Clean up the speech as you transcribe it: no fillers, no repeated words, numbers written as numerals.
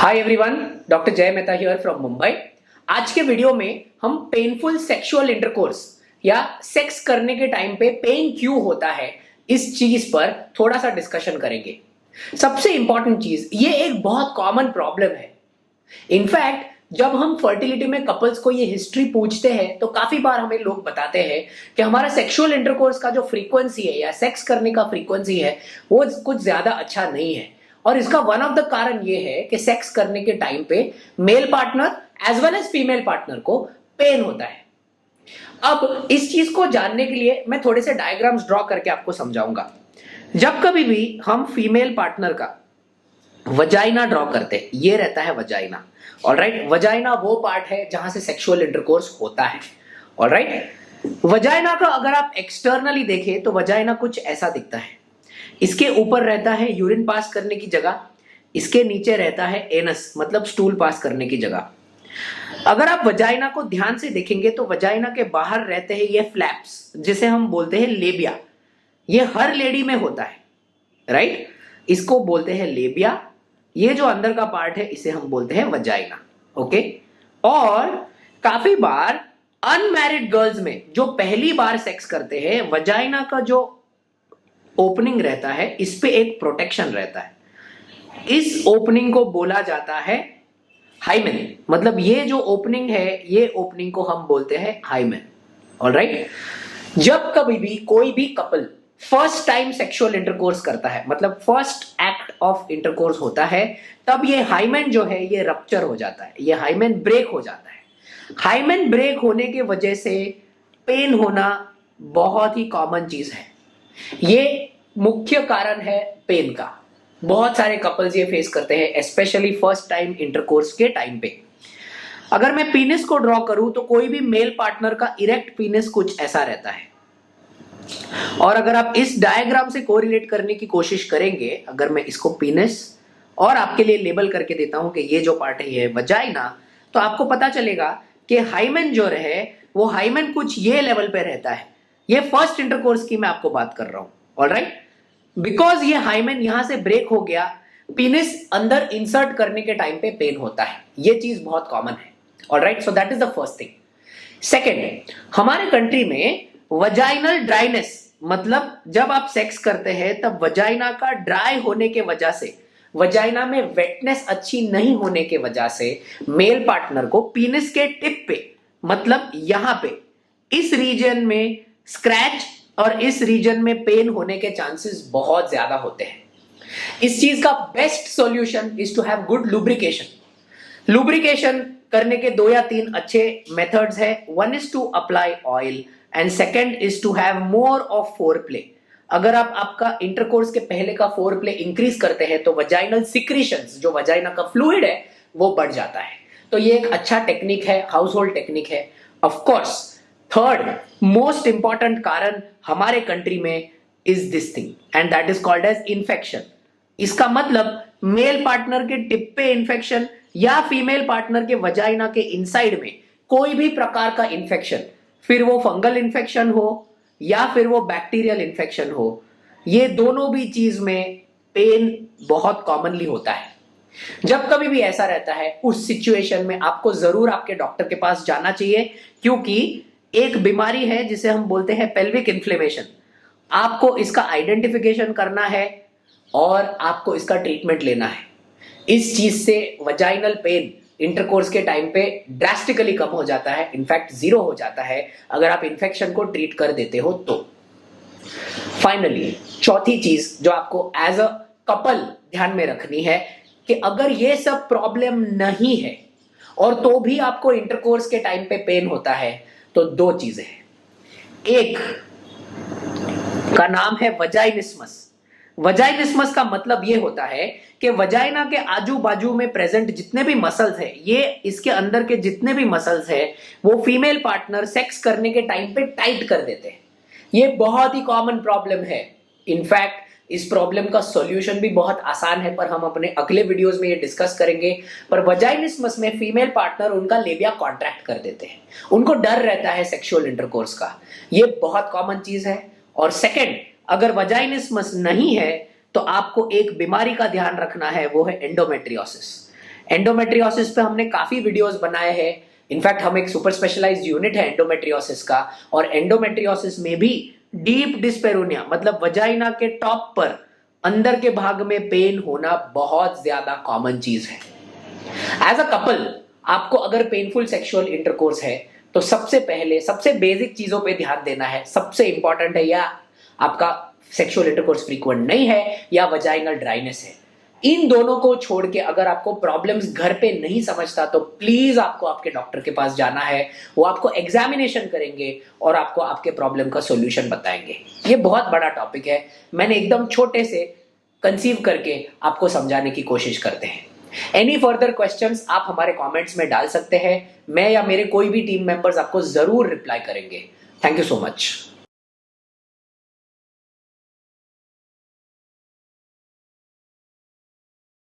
Hi everyone, doctor जय Mehta here from Mumbai. आज के वीडियो में हम पेनफुल सेक्सुअल इंटरकोर्स या सेक्स करने के टाइम पे पेन क्यों होता है इस चीज पर थोड़ा सा डिस्कशन करेंगे। सबसे इंपॉर्टेंट चीज, ये एक बहुत कॉमन प्रॉब्लम है। इनफैक्ट जब हम फर्टिलिटी में कपल्स को ये हिस्ट्री पूछते हैं तो काफी बार हमें लोग बताते हैं कि हमारा सेक्सुअल इंटरकोर्स का जो फ्रीक्वेंसी है या सेक्स करने का फ्रीक्वेंसी है वो कुछ ज्यादा अच्छा नहीं है। और इसका वन ऑफ द कारण ये है कि सेक्स करने के टाइम पे male partner as well as female partner को पेन होता है। अब इस चीज को जानने के लिए मैं थोड़े से डायग्राम्स ड्रॉ करके आपको समझाऊंगा। जब कभी भी हम फीमेल पार्टनर का वजाइना ड्रॉ करते हैं, ये रहता है वजाइना। ऑलराइट, वजाइना वो पार्ट है जहां से सेक्सुअल इंटरकोर्स होता है। ऑलराइट, वजाइना का अगर आप एक्सटर्नली देखें तो वजाइना कुछ ऐसा दिखता है। इसके ऊपर रहता है यूरिन पास करने की जगह, इसके नीचे रहता है एनस मतलब स्टूल पास करने की जगह। अगर आप वजाइना को ध्यान से देखेंगे तो वजाइना के बाहर रहते हैं ये फ्लैप्स जिसे हम बोलते हैं लेबिया। ये हर लेडी में होता है, राइट? इसको बोलते हैं लेबिया। ये जो अंदर का पार्ट है इसे हम बोलते हैं वजाइना। ओके, और काफी बार अनमैरिड गर्ल्स में जो पहली बार सेक्स करते हैं, वजाइना का जो ओपनिंग रहता है इस पे एक प्रोटेक्शन रहता है। इस ओपनिंग को बोला जाता है हाइमेन। मतलब ये जो ओपनिंग है, ये ओपनिंग को हम बोलते हैं हाइमेन। ऑलराइट, जब कभी भी कोई भी couple first time sexual intercourse करता है, मतलब फर्स्ट एक्ट ऑफ इंटरकोर्स होता है, तब ये हाइमेन जो है ये रप्चर हो जाता है, ये हाइमेन ब्रेक हो जाता है। हाइमेन ब्रेक होने की वजह से पेन होना बहुत ही कॉमन चीज है। ये मुख्य कारण है पेन का। बहुत सारे कपल्स ये फेस करते हैं, स्पेशली फर्स्ट टाइम इंटरकोर्स के टाइम पे। अगर मैं पीनिस को ड्रॉ करूं तो कोई भी मेल पार्टनर का इरेक्ट पीनिस कुछ ऐसा रहता है। और अगर आप इस डायग्राम से कोरिलेट करने की कोशिश करेंगे, अगर मैं इसको पीनिस और आपके लिए लेबल करके देता हूं कि ये जो पार्ट है ये वजाइना, तो आपको पता चलेगा कि हाइमेन जो रहे वो हाइमेन कुछ ये लेवल पे रहता है। ये फर्स्ट इंटरकोर्स की मैं आपको बात कर रहा हूं। ऑलराइट, बिकॉज ये हाइमेन यहां से ब्रेक हो गया, पीनिस अंदर इंसर्ट करने के टाइम पे पेन होता है। ये चीज बहुत कॉमन है। Alright, so that is the first thing. Second, हमारे कंट्री में वजाइनल ड्राइनेस, मतलब जब आप सेक्स करते हैं तब वजाइना का ड्राई होने के वजह से, वजाइना में वेटनेस अच्छी नहीं होने के वजह से मेल पार्टनर को पीनिस के टिप पे, मतलब यहां पे इस रीजन में स्क्रैच और इस रीजन में पेन होने के चांसेस बहुत ज्यादा होते हैं। इस चीज का best solution is to have good lubrication. Lubrication करने के 2 या 3 अच्छे मेथड्स है। One is to apply oil and second is to have more of foreplay. अगर आप आपका इंटरकोर्स के पहले का फोरप्ले इंक्रीज करते हैं तो वजाइनल सिक्रीशंस, जो वजाइना का फ्लूइड है, वो बढ़ जाता है। तो ये एक अच्छा टेक्निक है, हाउस होल्ड टेक्निक है। Of course third most important कारण हमारे कंट्री में is this thing and that is called age infection. इसका मतलब मेल पार्टनर के टिप पे इन्फेक्शन या फीमेल पार्टनर के वजाइना के इनसाइड में कोई भी प्रकार का इन्फेक्शन, फिर वो फंगल इन्फेक्शन हो या फिर वो बैक्टीरियल इन्फेक्शन हो, ये दोनों भी चीज में पेन बहुत कॉमनली होता है। जब कभी भी ऐसा रहता है उस सिचुएशन में आपको जरूर आपके डॉक्टर के पास जाना चाहिए, क्योंकि एक बीमारी है जिसे हम बोलते हैं पेल्विक इन्फ्लेमेशन। आपको इसका आइडेंटिफिकेशन करना है और आपको इसका ट्रीटमेंट लेना है। इस चीज से वजाइनल पेन इंटरकोर्स के टाइम पे ड्रास्टिकली कम हो जाता है, इनफैक्ट 0 हो जाता है अगर आप इन्फेक्शन को ट्रीट कर देते हो तो। फाइनली चौथी चीज जो आपको एज अ कपल ध्यान में रखनी है कि अगर ये सब प्रॉब्लम नहीं है और तो भी आपको इंटरकोर्स के टाइम पे पेन होता है तो 2 चीजें हैं। एक का नाम है वजाइनिस्मस। वजाइनिस्मस का मतलब ये होता है कि वजाइना के आजू बाजू में प्रेजेंट जितने भी मसल्स है, ये इसके अंदर के जितने भी मसल्स है, वो फीमेल पार्टनर सेक्स करने के टाइम पे टाइट कर देते हैं। ये बहुत ही कॉमन प्रॉब्लम है। इनफैक्ट इस प्रॉब्लम का सॉल्यूशन भी बहुत आसान है, पर हम अपने अगले वीडियोस में ये डिस्कस करेंगे। पर वजाइनिस्मस में फीमेल पार्टनर उनका लेबिया कॉन्ट्रैक्ट कर देते हैं, उनको डर रहता है सेक्सुअल इंटरकोर्स का। ये बहुत कॉमन चीज है। और सेकंड, अगर वजाइनिस्मस नहीं है तो आपको एक बीमारी का ध्यान रखना है, वो है एंडोमेट्रियोसिस। एंडोमेट्रियोसिस पे हमने काफी वीडियोस बनाए हैं। इनफैक्ट हम एक सुपर स्पेशलाइज्ड यूनिट है एंडोमेट्रियोसिस का, और एंडोमेट्रियोसिस में भी डीप डिस्पेरोनिया मतलब वजाइना के टॉप पर अंदर के भाग में पेन होना बहुत ज्यादा कॉमन चीज है। एज अ कपल आपको अगर पेनफुल सेक्सुअल इंटरकोर्स है तो सबसे पहले सबसे बेसिक चीजों पे ध्यान देना है। सबसे इंपॉर्टेंट है या आपका सेक्सुअल इंटरकोर्स फ्रीक्वेंट नहीं है या वजाइनल ड्राइनेस है। इन दोनों को छोड़ के अगर आपको प्रॉब्लम्स घर पे नहीं समझता तो प्लीज आपको आपके डॉक्टर के पास जाना है। वो आपको एग्जामिनेशन करेंगे और आपको आपके प्रॉब्लम का सॉल्यूशन बताएंगे। ये बहुत बड़ा टॉपिक है, मैंने एकदम छोटे से कंसीव करके आपको समझाने की कोशिश करते हैं। एनी फर्दर क्वेश्चंस आप हमारे कमेंट्स में डाल सकते हैं, मैं या मेरे कोई भी टीम मेंबर्स आपको जरूर रिप्लाई करेंगे। Thank you so much.